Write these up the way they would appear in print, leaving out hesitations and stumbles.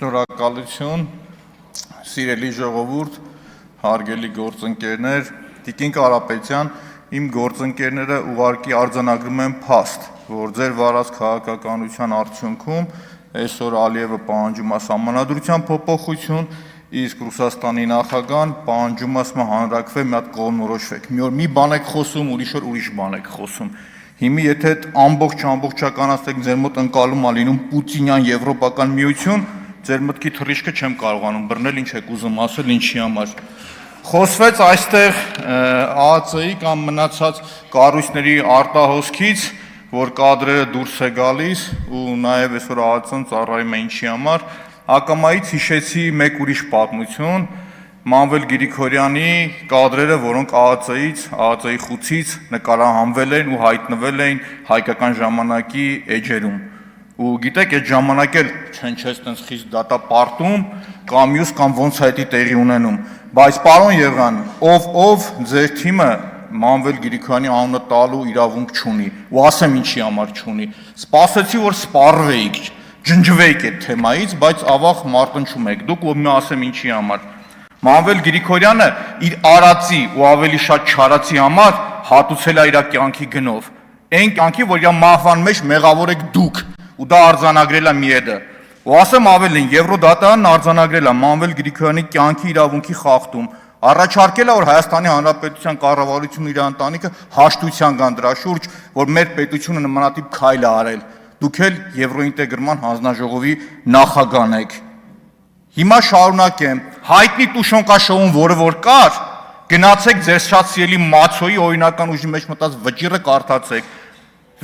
Շնորհակալություն, սիրելի ժողովուրդ, հարգելի գործընկերներ, Տիկին Կարապետյան, իմ գործընկերները ուղղակի արձանագրում են փաստ, որ ձեր վարած քաղաքականության արդյունքում այսօր Ալիևը պահանջում է սահմանադրության փոփոխություն, իսկ Ռուսաստանի նախագահան պահանջում է հանրակրվե մի հատ կողմնորոշվեք։ Մի օր մի բան եք խոսում, ուրիշ օր ուրիշ բան եք խոսում։ Հիմա եթե ամբողջականացնեք ձեր մոտ ընկալում է լինում Պուտինյան եվրոպական միություն, ձեր մտքի թռիչքը չեմ կարողանում բռնել, ինչ եք ուզում ասել, ինչի համար։ Խոսվեց այստեղ ԱԱՑ-ի կամ մնացած կառույցների արտահոսքից, որ կադրերը դուրս է գալիս ու նաև այսօր ԱԱՑ-ն ծառայում է ինչի համար, ակամայից հիշեցի մեկ ուրիշ պատմություն, Մանվել Գրիգորյանի կադրերը, որոնք ԱԱՑ-ի խուցից նկարահանվել են ու հայտնվել են հայկական ժամանակի էջերում։ Ու գիտեք, այդ ժամանակ էլ չեն տենց խիստ դատապարտում կամ մյուս կամ ոնց է դա տեղի ունենում։ Բայց պարոն Եղան, ով ձեր թիմը Մանվել Գրիգորյանի անունը տալու իրավունք չունի, ու ասեմ ինչի համար չունի։ Սպասեցի, որ սպառվեիք, ջնջվեիք այդ թեմայից, բայց ավաղ մարտնչում եք դուք, ու մի ասեմ ինչի համար։ Մանվել Գրիգորյանը իր արածի ու ավելի շատ չարածի համար հատուցել է իր կյանքի գնով։ Այն կյանքի, որ իր մահվան մեջ մեղավոր եք դուք, ու դա արձանագրել է ՄԻԵԴ-ը։ Ու ասեմ ավելին, Եվրոդատարանն արձանագրել է Մանվել Գրիգորյանի կյանքի իրավունքի խախտում, առաջարկել է, որ Հայաստանի Հանրապետության կառավարությունն իր ընտանիքը հաշտության կան դրա շուրջ, որ մեր պետությունը նմանատիպ քայլ է արել։ Դուք էլ Եվրոինտեգրման հանձնաժողովի նախագահն եք։ Հիմա շարունակեմ, հայտնի Տուշոնկաշոուն, որը որ կար, գնացեք ձեր շատ սիրելի Մացոյի օրինական ուժի մեջ մտած վճիռը կարդացեք,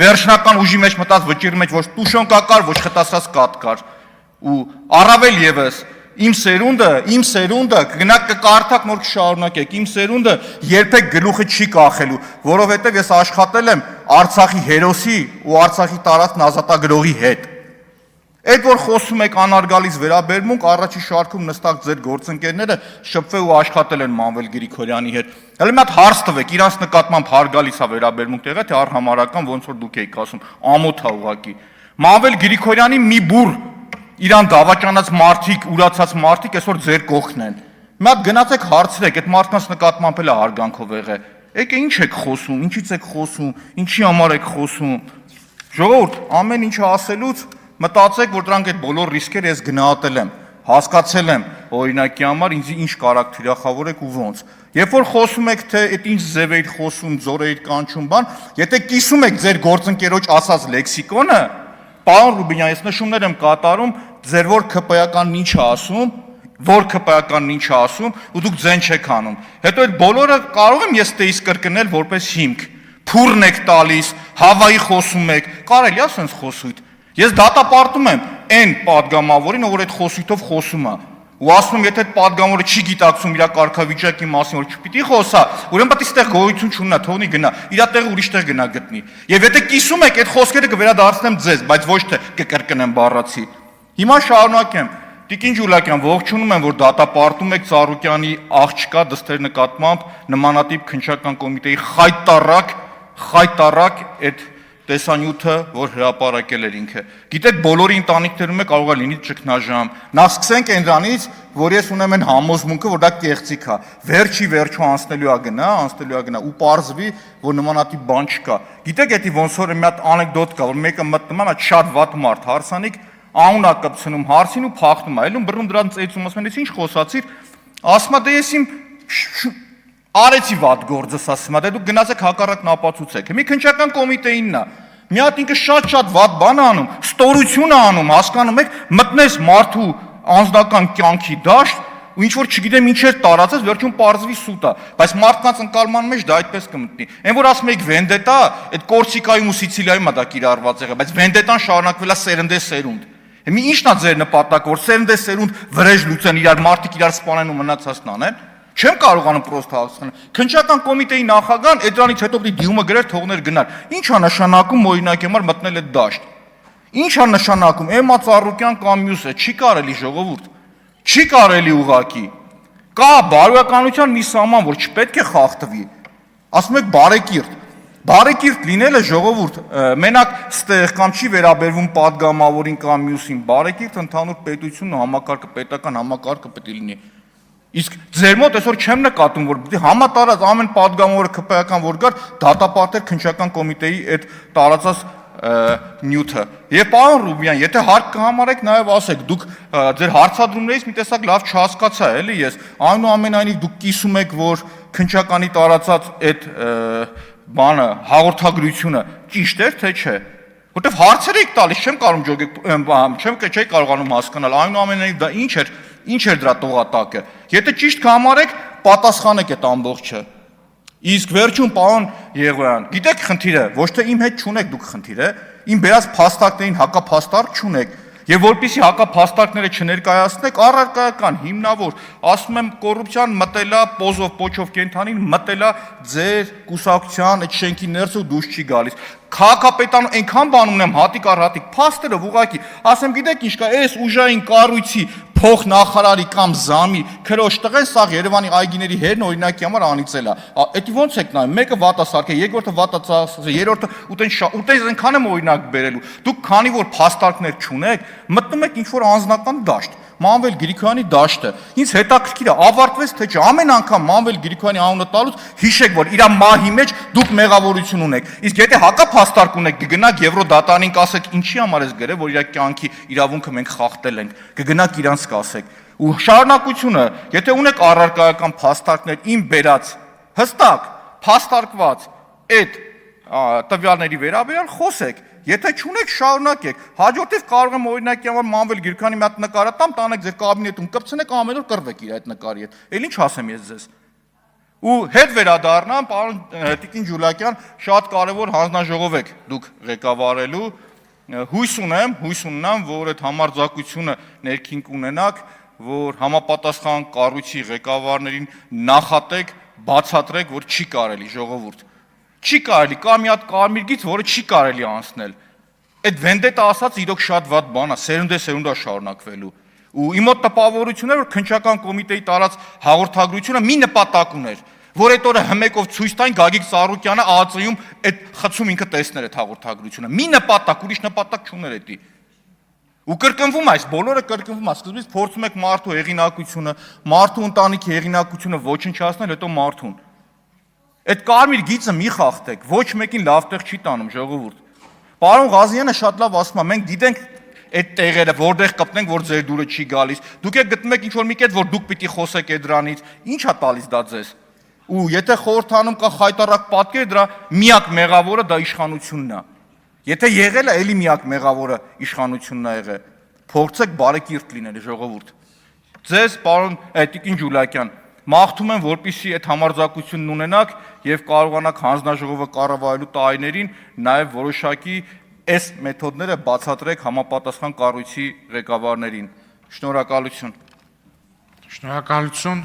վերջնական ուժի մեջ մտած վճիռի մեջ ոչ Տուշոնկա կար, ոչ խտասած կատ կար, ու առավել ևս իմ սերունդը կգնաք կկարդաք, նոր կշարունակեք, իմ սերունդը երբեք գլուխը չի կախելու, որովհետև ես աշխատել եմ Արցախի հերոսի ու Արցախի տարածքն ազատագրողի հետ։ Այդ որ խոսում եք անարգալից վերաբերմունք, առաջի շարքում նստած ձեր գործընկերները շփվել ու աշխատել են Մանվել Գրիգորյանի հետ։ Հələ մի հատ հարց տվեք, իրանց նկատմամբ հարգալից է վերաբերմունք տեղը, թե արհամարական ոնց որ դուք եք ասում, ամոթ է ուղղակի։ Մանվել Գրիգորյանի մի բուր իրան դավաճանած մարդիկ, ուրացած մարդիկ այսօր ձեր կողքն են։ Մի հատ գնացեք հարցրեք, այդ մարդկանց նկատմամբ էլ հարգանքով եղե։ Եկե ինչ եք խոսում, ինչից եք խոսում, ինչի համար եք խոսում։ Ժողովուրդ, ամեն ինչը ասելուց մտածեք, որ դրանք այդ բոլոր ռիսկերը ես գնահատել եմ, հասկացել եմ օրինակի համար ինձ ինչ կարաք թիրախավորեք ու ոնց։ Երբ որ խոսում եք, թե այդ ինչ ձև էիր խոսում, ձոր էիր կանչում բան, եթե կիսում եք ձեր գործընկերոջ ասած լեքսիկոնը, պարոն Ռուբինյան, ես նշումներ եմ կատարում, ձեր որ ԿՊ-ականն ինչ է ասում, որ ԿՊ-ականն ինչ է ասում, ու դուք ձեն չեք անում։ Հետո այդ բոլորը կարող եմ ես տեիս կրկնել որպես հիմք։ Փուրն եք տալիս, Հավայի խոսում եք, կարելի է ասենց խոսույթ։ Ես դատապարտում եմ այն պատգամավորին, որ այդ խոսույթով խոսում է, ու ասում եմ, եթե այդ պատգամավորը չի գիտակցում իր կարգավիճակի մասին, որ չպիտի խոսա, ուրեմն պետք է այստեղ գոյություն չունենա, թողնի գնա, իր տեղը ուրիշ տեղ գնա գտնի։ Եվ եթե կիսում եք, այդ խոսքերը կվերադարձնեմ ձեզ, բայց ոչ թե կկրկնեմ բառացի։ Հիմա շարունակեմ։ Տիկին Ջուլակյան, ողջունում եմ, որ դատապարտում եք Ծառուկյանի աղջկա դստեր նկատմամբ նմանատիպ քննչական կոմիտեի խայտարակ այդ տեսանյութը, որ հրապարակել էր ինքը։ Գիտեք, բոլորի ընտանիքներում կարող է լինի ճգնաժամ։ Նախ սկսենք այնտրանից, որ ես ունեմ այն համոզմունքը, որ դա կեղծիք է։ Վերջո անցնելու է գնա ու պարզվի, որ նմանատիպ բան չկա։ Գիտեք, դա ոնց որ մի հատ անեկդոտ կա, որ մեկը մտնում է, շատ վատ մարդ, հարսանիք, անուն է կպցնում հարսին ու փախնում է, այլում բռնում դրան ծեծում, ասում են, ինչ խոսացիր, ասում է, դե ես իմ արեցի վատ գործս, ասում է, դե դուք գնացեք հակառակն ապացուցեք։ Մի քննչական կոմիտեինն է։ Մի հատ ինքը շատ վատ բան է անում, ստորություն է անում, հասկանում եք, մտնես մարդու անձնական կյանքի դաշտ, ու ինչ որ չգիտեմ ինչեր տարածես, վերջում պարզվի սուտ է, բայց մարդկանց ընկալման մեջ դա այդպես կմտնի։ Այն որ ասում եք վենդետա, այդ Կորսիկայում ու Սիցիլիայում է դա կիրառված եղել, բայց վենդետան շարունակվել է սերնդե-սերունդ։ Մի ի՞նչն է ձեր նպատակը, որ սերնդե-սերունդ վրեժ լուծեն, իրար մարդիկ իրար սպանեն ու մնացածն անեն։ Չեմ կարողանում պրոստը հասկանալ։ Քննչական կոմիտեի նախագահան դրանից հետո պիտի դիմումը գրեր թողներ գնար։ Ինչ է նշանակում օրինակ համար մտնել այդ դաշտ։ Ինչ է նշանակում Էմմա Ծառուկյան կամ մյուսը, չի կարելի ժողովուրդ։ Չի կարելի ուղղակի։ Կա բարոյականության մի սահման, որ չպետք է խախտվի։ Ասում եք բարեկիրթ։ Բարեկիրթ լինելը ժողովուրդ մենակ ստեղ կամ չի վերաբերվում падգամավորին կամ մյուսին, բարեկիրթ ընդհանուր պետությունն ու համակարգը, պետական համակարգը պետք է լինի։ Իսկ ձեր մոտ այսօր չեմ նկատում, որ պիտի համատարած ամեն падգամավորը ԿՊ-ական որ գար, դատապարտեր քննչական կոմիտեի այդ տարածած նյութը։ Եվ պարոն Ռուբյան, եթե հարկ կհամարեք, նաև ասեք, դուք ձեր հարցադրումներից մի տեսակ լավ չհասկացա, էլի ես, այնուամենայնիվ դուք կիսում եք, որ քննչականի տարածած այդ բանը հաղորդագրությունը ճիշտ էր, թե չէ։ Որտեվ հարցեր եք տալիս, չեմ կարող ջոգեք, չէի կարողանում հասկանալ, այնուամենայնիվ դա ինչ էր դրա տողատակը։ Եթե ճիշտ կհամարեք, պատասխանեք այդ ամբողջը։ Իսկ վերջում պարոն Եղոյան, գիտեք խնդիրը, ոչ թե իմ հետ չունեք դուք խնդիրը, իմ բերած փաստարկներին հակափաստարկ չունեք, եւ որպեսզի հակափաստարկները չներկայացնեք, առարկայական, հիմնավոր, ասում եմ կոռուպցիան մտելա պոզով պոչով կենթանին, մտելա ձեր կուսակցության այդ շենքի ներսը դուրս չի գալիս։ Քաղաքապետան այնքան բան ունեմ հատիկ առ հատիկ, փաստերը ուղղակի, ասեմ գիտեք ինչ կա, այս ուժային կառույցի փոխնախարարի կամ զամի քրոջ տղեն սաղ Երևանի այգիների հերն օրինակի համար անիծել է։ Էդի ոնց եք նայում, մեկը վատա սարքել, երկրորդը վատա ծախսել, երրորդը ուտեն այնքան եմ օրինակ բերելու։ Դուք քանի որ փաստարկներ չունեք, մտնում եք ինչ որ անձնական դաշտ։ Մանվել Գրիգորյանի դաշտը։ Ինձ հետաքրքիր է, ավարտվեց թե չէ։ Ամեն անգամ Մանվել Գրիգորյանի անունը տալուց հիշեք, որ իր մահի մեջ դուք մեղավորություն ունեք։ Իսկ եթե հակափաստարկ ունեք, կգնաք Եվրոդատարանին կասեք, ինչի համար ես գրել, որ իր կյանքի իրավունքը մենք խախտել ենք։ Կգնաք իրանց կասեք։ Ու շարունակությունը, եթե ունեք առարկայական փաստարկներ իմ բերած հստակ փաստարկված այդ տվյալների վերաբերյալ խոսեք։ Եթե չունեք, շարունակեք։ Հաջորդիվ կարող եմ օրինակի համար Մանվել Գրիգորյանի մի հատ նկարը տամ, տանեք ձեր կաբինետում, կպցնեք ամեն օր կռվեք իր այդ նկարի հետ։ Էլ ինչ ասեմ ես ձեզ։ Ու հետ վերադառնամ, պարոն Տիկին Ջուլակյան, շատ կարևոր հանձնաժողով եք դուք ղեկավարելու։ Հույս ունեմ, որ այդ համարձակությունը ներքին կունենաք, որ համապատասխան կառույցի ղեկավարներին նախատեք, բացատրեք, որ չի կարելի ժողովուրդ։ Չի կարելի, կա մի հատ կարմիր գիծ, որը չի կարելի անցնել։ Այդ վենդետա ասած իրոք շատ վատ բան է, սերունդե շարունակվելու։ Ու իմ մոտ տպավորություն է, որ քննչական կոմիտեի տարած հաղորդագրությունը մի նպատակ ուներ, որ այդ օրը հմեկով ցույց տային Գագիկ Ծառուկյանը ԱԱԾ-ում այդ խցում ինքը տեսներ այդ հաղորդագրությունը։ Մի նպատակ, ուրիշ նպատակ չուներ էդի։ Ու կրկնվում այս բոլորը կրկնվում է, սկզբից փորձում եք մարդու հեղինակությունը, մարդու ընտանիքի հեղինակությունը ոչնչացնել, հետո մարդուն։ Այդ կարմիր գիծը մի խախտեք, ոչ մեկին լավ տեղ չի տանում ժողովուրդ։ Պարոն Ղազարյանը շատ լավ ասում է, մենք գիտենք այդ տեղերը, որտեղ կպնենք, որ ձեր դուրը չի գալիս։ Դուք եք գտնում եք ինչ-որ մի կետ, որ դուք պիտի խոսեք այդ դրանից։ Ինչ է տալիս դա ձեզ։ Ու եթե խորհրդանում կա խայտարակ պատկեր, դրա միակ մեղավորը դա իշխանությունն է։ Եթե եղել է, էլի միակ մեղավորը իշխանությունն է եղել։ Փորձեք բարեկիրթ լինել ժողովուրդ։ Ձեզ, պարոն Տիկին Ջուլակյան, մաղթում եմ, որպեսզի այդ համարձակությունն ունենաք եւ կարողանաք հանձնաժողովը կառավարելու տարիներին նաեւ որոշակի այս մեթոդները բացատրեք համապատասխան կառույցի ղեկավարներին։ Շնորհակալություն։ Շնորհակալություն։